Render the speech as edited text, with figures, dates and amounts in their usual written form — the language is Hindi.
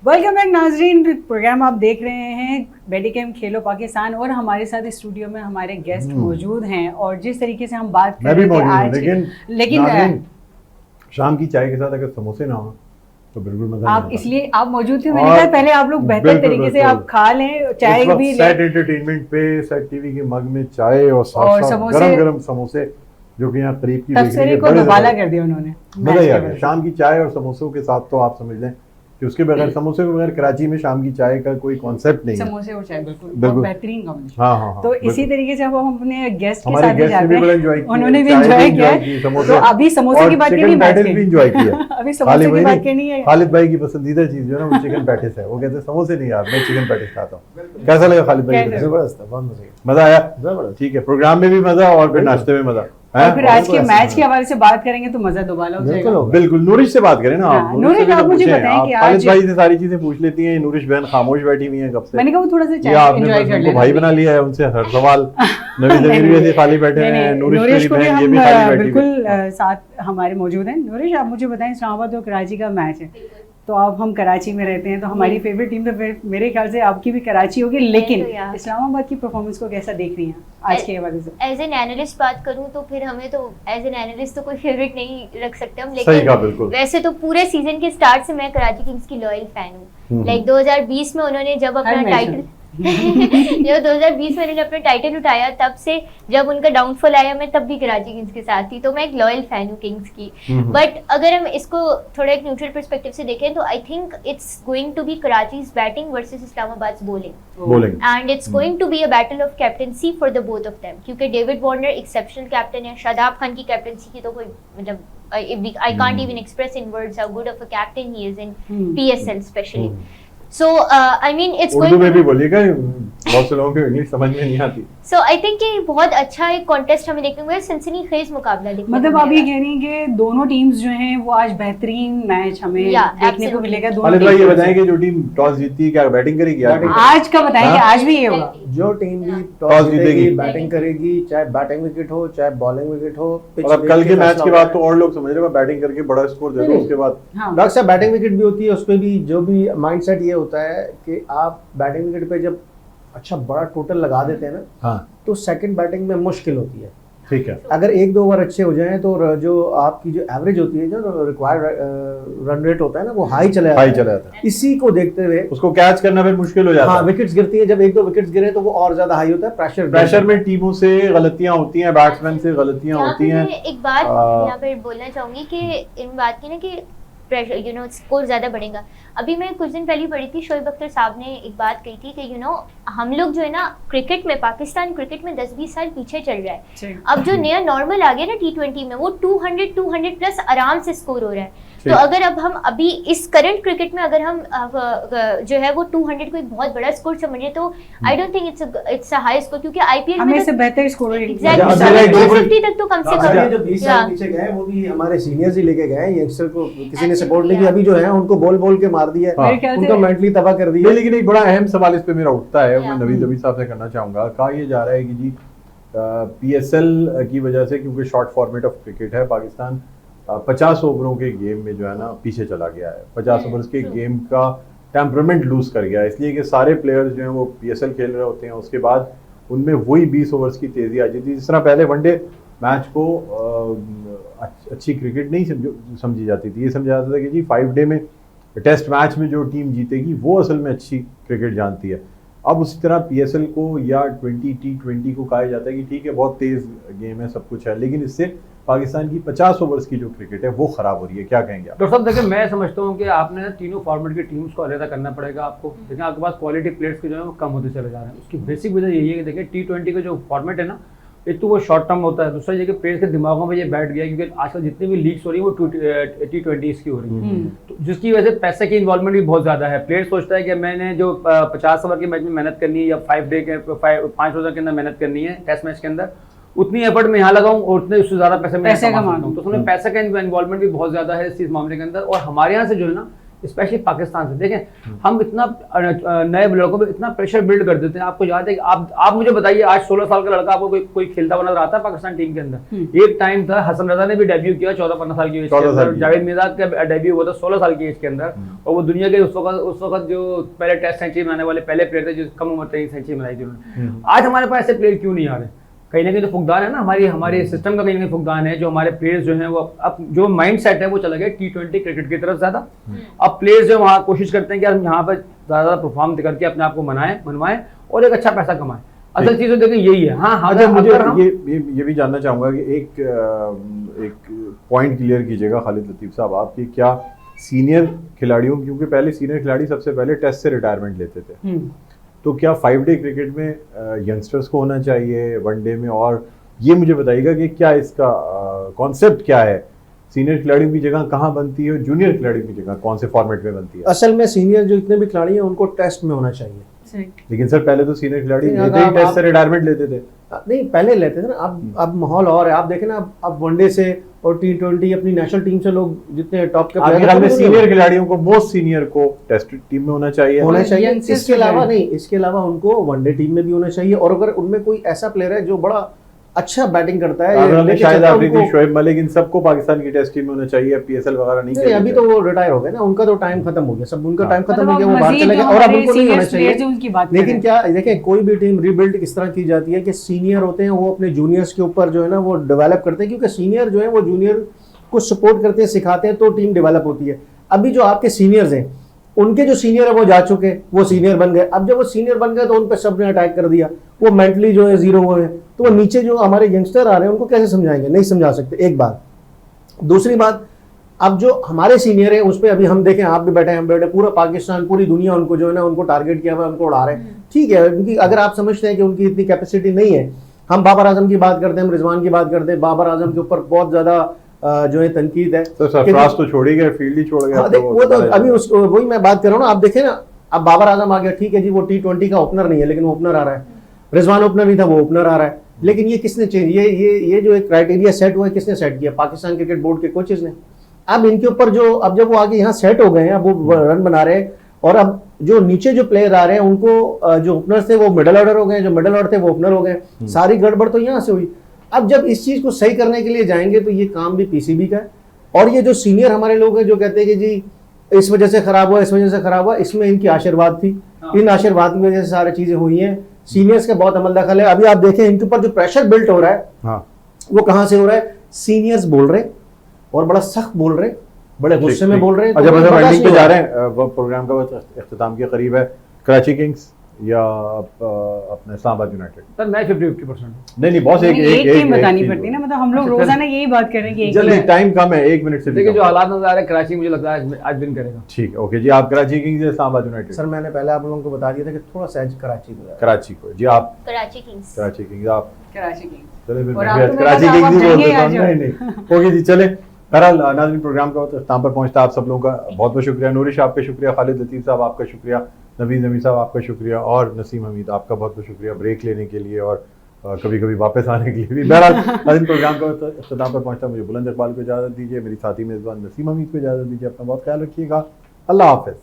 वेलकम बैक नाजरीन, प्रोग्राम आप देख रहे हैं बेडिकेम खेलो पाकिस्तान और हमारे साथ स्टूडियो में हमारे गेस्ट मौजूद हैं और जिस तरीके से हम बात कर रहे थे आज लेकिन शाम की चाय के साथ अगर समोसे ना हो तो बिल्कुल मजा आप इसलिए आप मौजूद थे, मैंने कहा पहले आप लोग बेहतर तरीके से आप खा लें, चाय भी लें। सेट एंटरटेनमेंट पे सेट टीवी के मग में चाय और साथ गरम समोसे जो कि यहाँ करीब की तफसीरी को दुबाला कर दिया उन्होंने। मजा ही आ गया। शाम की चाय और समोसों के साथ तो आप समझ लें कि उसके बगैर समोसे के बगैर कराची में शाम की चाय का कोई कॉन्सेप्ट नहीं है। समोसे और चाय बिल्कुल बेहतरीन कॉम्बिनेशन। हाँ, तो इसी तरीके से अब हम अपने गेस्ट के साथ भी जाते हैं, उन्होंने भी एंजॉय किया है। तो अभी समोसे की बात करनी है, अभी समोसे की बात करनी है। खालिद भाई की पसंदीदा चीज जो है ना वो चिकन पैटिस है। वो कहते हैं समोसे नहीं यार, मैं चिकन पैटिस खाता हूँ। कैसा लगा खालिद भाई? जबरदस्त, बहुत मजा आया। ठीक है, प्रोग्राम में भी मजा और फिर नाश्ते में मजा। और फिर आज के मैच के हवाले से बात करेंगे तो मजा दोबारा हो जाएगा। बिल्कुल, नूरिश से बात करें ना आप। नूरिश, आप मुझे बताएं कि खालिद भाई से सारी चीजें पूछ लेती हैं। नूरिश बहन खामोश बैठी हुई हैं कब से। मैंने कहा वो थोड़ा सा चाय एंजॉय कर ले। भाई बना लिया है, उनसे हर सवाल नवी जमीन भी ऐसे खाली बैठे हैं। नूरिश को भी हम बिल्कुल साथ हमारे मौजूद हैं। नूरिश, आप मुझे बताएं, इस्लामाबाद और कराची का मैच है, तो अब हम कराची में रहते हैं तो हमारी फेवरेट टीम तो मेरे ख्याल से आपकी भी कराची होगी, लेकिन तो इस्लामाबाद की परफॉर्मेंस को कैसा देख रही हैं आज के हवाले से? एज एन एनालिस्ट बात करूं तो फिर हमें तो एज एन एनालिस्ट तो कोई फेवरेट नहीं रख सकते हम, लेकिन वैसे तो पूरे सीजन के स्टार्ट से मैं कराची किंग्स की लॉयल फैन हूँ। लाइक 2020 में उन्होंने जब अपना टाइटल जब 2020 में उन्होंने अपना टाइटल उठाया, तब से जब उनका डाउनफॉल आया मैं तब भी कराची किंग्स के साथ थी, तो मैं एक लॉयल फैन हूँ किंग्स की। बट अगर हम इसको थोड़ा एक न्यूट्रल पर्सपेक्टिव से देखें तो I think it's going to be Karachi's batting versus Islamabad's bowling and it's going to be a battle of captaincy for the both of them, क्योंकि डेविड वार्नर एक्सेप्शनल कैप्टन है। शादाब खान की कैप्टेंसी की तो कोई मतलब I can't even express in words how good of a captain he is in PSL especially. So I mean it's going Urdu में भी बोलिएगा, बहुत से लोगों को इंग्लिश समझ में नहीं आती। So I think ये बहुत अच्छा एक कॉन्टेस्ट हमें देखने को मिला, सनसनीखेज मुकाबला देखने को मिला। मतलब आप ये कह रही हैं कि दोनों टीम्स जो हैं वो आज बेहतरीन मैच हमें देखने को मिलेगा। खालिद भाई ये बताएं कि जो टीम टॉस जीतती है क्या बैटिंग करेगी? आज का बताएं कि आज भी ये होगा। जो टीम भी टॉस जीतेगी बैटिंग करेगी, चाहे बैटिंग विकेट हो चाहे बॉलिंग विकेट हो। और अब कल के मैच के बाद तो और लोग समझ रहे हैं बैटिंग करके बड़ा स्कोर दे दो, उसके बाद डॉक्टर साहब बैटिंग विकेट भी होती है, उस पे भी जो भी माइंडसेट ये होता है कि आप बैटिंग विकेट पे जब अच्छा बड़ा टोटल लगा देते हैं ना, हाँ, तो सेकंड बैटिंग में मुश्किल होती है। ठीक है, अगर 1-2 ओवर अच्छे हो जाएं तो जो आपकी जो एवरेज होती है, जो रिक्वायर्ड रन रेट होता है ना, वो हाई चला जाता है। इसी को देखते हुए उसको कैच करना फिर मुश्किल हो जाता है। हाँ, विकेट्स गिरती है, जब 1-2 विकेट्स गिरे तो वो और ज्यादा हाई होता है। प्रेशर में टीमों से गलतियां होती हैं, बैट्समैन से गलतियां होती हैं। एक बात यहाँ पर बोलना चाहूंगी कि इन बात की ना कि प्रेशर स्कोर ज्यादा बढ़ेगा। अभी मैं कुछ दिन पहले पढ़ी थी, शोएब अख्तर साहब ने एक बात कही थी कि हम लोग जो है ना क्रिकेट में, पाकिस्तान क्रिकेट में 10-20 साल पीछे चल रहा है। अब जो नया नॉर्मल आ गया ना T20 में, वो 200 प्लस आराम से स्कोर हो रहा है। तो अगर अब हम अभी इस करंट क्रिकेट में अगर हम जो है वो 200 को एक बहुत बड़ा स्कोर समझे तो I don't think it's a high score, क्योंकि आईपीएल में से बेहतर स्कोर है। एग्जैक्टली 250 तक तो कम से कम। जो 20 साल पीछे गए वो भी हमारे सीनियर्स ही लेके गए, यंगस्टर को किसी ने सपोर्ट नहीं किया। अभी जो है उनको बोल के मार दिया, उनको मेंटली तबाह कर दिया। लेकिन एक बड़ा अहम सवाल इस पे मेरा उठता है, मैं नवीद जबी साहब से करना चाहूंगा। कहा ये जा रहा है कि जी PSL की वजह से, क्योंकि शॉर्ट फॉर्मेट ऑफ क्रिकेट है, पाकिस्तान 50 ओवरों के गेम में जो है ना पीछे चला गया है। 50 ओवर्स के गेम का टेम्परामेंट लूज कर गया है, इसलिए कि सारे प्लेयर्स जो हैं वो PSL खेल रहे होते हैं। उसके बाद उनमें वही 20 ओवर्स की तेजी आ जाती है। जिस तरह पहले वनडे मैच को अच्छी क्रिकेट नहीं समझी जाती थी, ये समझा जाता था कि जी 5 डे में टेस्ट मैच में जो टीम जीतेगी वो असल में अच्छी क्रिकेट जानती है। अब उसी तरह PSL को या T20 को कहा जाता है कि ठीक है बहुत तेज गेम है, सब कुछ है, लेकिन इससे पाकिस्तान की 50 ओवर्स की जो क्रिकेट है वो खराब हो रही है। क्या कहेंगे आप? डॉक्टर साहब देखिए, मैं समझता हूँ कि आपने तीनों फॉर्मेट की टीम्स को अलग करना पड़ेगा आपको। देखिए आपके पास क्वालिटी प्लेयर्स के जो है वो कम होते चले जा रहे हैं। उसकी बेसिक वजह यही है कि देखिए T20 का जो फॉर्मेट है ना, एक तो वो शॉर्ट टर्म होता है, दूसरा ये कि प्लेयर्स के दिमागों में ये बैठ गया, क्योंकि आजकल जितनी भी लीग्स हो रही है वो T20 की हो रही है, तो जिसकी वजह से पैसे की इन्वॉल्वमेंट भी बहुत ज़्यादा है। प्लेयर सोचता है कि मैंने जो 50 ओवर के मैच में मेहनत करनी है या 5 डे के 5 रोज़ा के अंदर मेहनत करनी है टेस्ट मैच के अंदर, उतनी एफर्ट में यहाँ लगाऊं और उतने उससे ज़्यादा पैसे कमा सकता हूँ। तो उसमें पैसे का इन्वॉल्वमेंट भी बहुत ज़्यादा है इस चीज़ मामले के अंदर। और हमारे यहाँ से जो है ना स्पेशली पाकिस्तान से। देखें हम इतना नए लड़कों पे इतना प्रेशर बिल्ड कर देते हैं। आपको याद है कि आप मुझे बताइए, आज 16 साल का लड़का आपको कोई खेलता हुआ नजर आता है पाकिस्तान टीम के अंदर? एक टाइम था, हसन रजा ने भी डेब्यू किया 14-15 साल की एज के अंदर, जावेद मिर्जाद का डेब्यू हुआ था 16 साल की एज के अंदर, और वो दुनिया के उस वक्त जो पहले टेस्ट सेंचुरी बनाने वाले पहले प्लेयर थे, जो कम उम्र तक सेंचुरी बनाई थी उन्होंने। आज हमारे पास ऐसे प्लेयर क्यों नहीं आ रहे? कहीं ना कहीं तो फुकदान है ना, हमारे सिस्टम का कहीं ना कहीं फुकदान है। जो हमारे प्लेयर्स जो हैं वो अब जो माइंड सेट है वो चला गया T20 क्रिकेट की तरफ ज्यादा। अब प्लेयर्स जो वहाँ कोशिश करते हैं कि हम यहाँ पर ज्यादा परफॉर्म करके अपने आप को मनवाएं और एक अच्छा पैसा कमाएं। असल चीज तो देखिए यही है। हाँ, अच्छा, मुझे ये भी जानना चाहूंगा कि एक पॉइंट क्लियर कीजिएगा खालिद लतीफ साहब, आपकी क्या सीनियर खिलाड़ियों, क्योंकि पहले सीनियर खिलाड़ी सबसे पहले टेस्ट से रिटायरमेंट लेते थे, तो क्या 5 डे क्रिकेट में यंगस्टर्स को होना चाहिए, 1 डे में? और ये मुझे बताइएगा कि क्या इसका कॉन्सेप्ट क्या है, सीनियर खिलाड़ियों की जगह कहाँ बनती है और जूनियर खिलाड़ियों की जगह कौन से फॉर्मेट में बनती है? असल में सीनियर जो इतने भी खिलाड़ी हैं उनको टेस्ट में होना चाहिए। लेकिन सर पहले तो सीनियर खिलाड़ी लेते ही टेस्ट से रिटायरमेंट लेते थे। नहीं, पहले लेते थे ना, अब माहौल और है। आप देखें ना, अब वनडे से और T20 अपनी नेशनल टीम से लोग जितने टॉप के प्लेयर हैं, सीनियर खिलाड़ियों को, मोस्ट सीनियर को टेस्ट टीम में होना चाहिए। इसके अलावा उनको वनडे टीम में भी होना चाहिए। और अगर उनमें कोई ऐसा प्लेयर है जो बड़ा अच्छा बैटिंग करता है, शायद आफरीदी, शोएब मलिक, इन सबको पाकिस्तान की टेस्ट टीम में होना चाहिए। PSL वगैरह नहीं, अभी तो वो रिटायर हो गए ना, उनका तो टाइम खत्म हो गया, सब उनका टाइम खत्म हो गया, वो बाहर चले गए और अब उनको नहीं होना चाहिए। लेकिन क्या देखें, कोई भी टीम रीबिल्ड किस तरह की जाती है कि सीनियर होते हैं वो अपने जूनियर्स के ऊपर जो है ना वो डेवलप करते हैं, क्योंकि सीनियर जो है वो जूनियर को सपोर्ट करते हैं, सिखाते हैं, तो टीम डेवलप होती है। अभी जो आपके सीनियर्स हैं, उनके जो सीनियर है वो जा चुके, वो सीनियर बन गए। अब जब वो सीनियर बन गए तो उन पर सबने अटैक कर दिया, वो मेंटली जो है जीरो हुए हैं। तो वो नीचे जो हमारे यंगस्टर आ रहे हैं उनको कैसे समझाएंगे? नहीं समझा सकते, एक बात। दूसरी बात, अब जो हमारे सीनियर है उस पर अभी हम देखें, आप भी बैठे हैं, हम बैठे, पूरा पाकिस्तान, पूरी दुनिया उनको जो है ना उनको टारगेट किया हुआ, उनको उड़ा रहे हैं। ठीक है, क्योंकि अगर आप समझते हैं कि उनकी इतनी कैपेसिटी नहीं है, हम बाबर आजम की बात करते हैं, हम रिजवान की बात करते हैं, बाबर आजम के ऊपर बहुत ज्यादा जो है तनकीद है। तो सरफराज तो छोड़ ही गए, फील्ड ही छोड़ गए। हाँ, वो तो अभी वही मैं बात कर रहा हूँ ना। आप देखें ना, अब बाबर आजम आ गया, ठीक है जी, वो T20 का ओपनर नहीं है लेकिन वो ओपनर आ रहा है। रिजवान ओपनर नहीं था, वो ओपनर आ रहा है। लेकिन ये किसने चेंज, ये जो एक क्राइटेरिया सेट हुआ है, किसने सेट किया? पाकिस्तान क्रिकेट बोर्ड के कोचेज ने। अब इनके ऊपर जो, अब जब वो आगे यहाँ सेट हो गए हैं, अब वो रन बना रहे हैं, और अब जो नीचे जो प्लेयर आ रहे हैं उनको, जो ओपनर थे वो मिडल ऑर्डर हो गए, जो मिडल ऑर्डर थे वो ओपनर हो गए। सारी गड़बड़ तो यहाँ से हुई। अब जब इस चीज को सही करने के लिए जाएंगे तो ये काम भी PCB का है। और ये जो सीनियर हमारे लोग हैं जो कहते हैं कि जी इस वजह से खराब हुआ, इस वजह से खराब हुआ, इसमें इनकी आशीर्वाद थी। इन आशीर्वाद की वजह से सारी चीजें हुई हैं। सीनियर्स का बहुत अमल दखल है। अभी आप देखें इनके ऊपर जो प्रेशर बिल्ट हो रहा है, हाँ, वो कहाँ से हो रहा है? सीनियर्स बोल रहे और बड़ा सख्त बोल रहे, बड़े गुस्से में बोल रहे हैं। अच्छा, बस हम एंडिंग पे जा रहे हैं, वो प्रोग्राम का इख्तिताम के करीब है। कराची किंग्स या अपने इस्लामाबाद यूनाइटेड? सर मैं 50-50%। नहीं बॉस, एक टीम बतानी पड़ती है ना, मतलब हम लोग रोजाना यही बात कर रहे हैं कि जल्दी, टाइम कम है, 1 मिनट से। देखिए जो हालात नजर आ रहे हैं, कराची मुझे लगता है आज विन करेगा। ठीक, ओके जी। आप कराची किंग्स या इस्लामाबाद यूनाइटेड? सर मैंने पहले आप लोगों को बता दिया था कि थोड़ा सा एज कराची को। कराची को जी। आप कराची किंग्स। कराची किंग्स, आप कराची किंग्स। चले फिर और मैं आप तो कराची मेरा किंग्स ही नाम बोल देता हूं। जानिए नहीं ओके जी, चले। बहरहाल नाज़रीन, प्रोग्राम का इख्तिताम पर पहुंचता आप सब लोगों का बहुत बहुत शुक्रिया। नूरिश आपका शुक्रिया, खालिद लतीफ़ साहब आपका शुक्रिया, नवीद नबी साहब आपका शुक्रिया, और नसीम हमीद आपका बहुत बहुत शुक्रिया ब्रेक लेने के लिए और कभी कभी वापस आने के लिए भी। बहरहाल नाज़रीन, प्रोग्राम का इख्तिताम पर पहुंचता मुझे बुलंद इकबाल को इजाज़त दीजिए, मेरी साथी मेज़बान नसीम हमीद को इजाज़त दीजिए। अपना बहुत ख्याल रखिएगा। अल्लाह हाफ़िज़।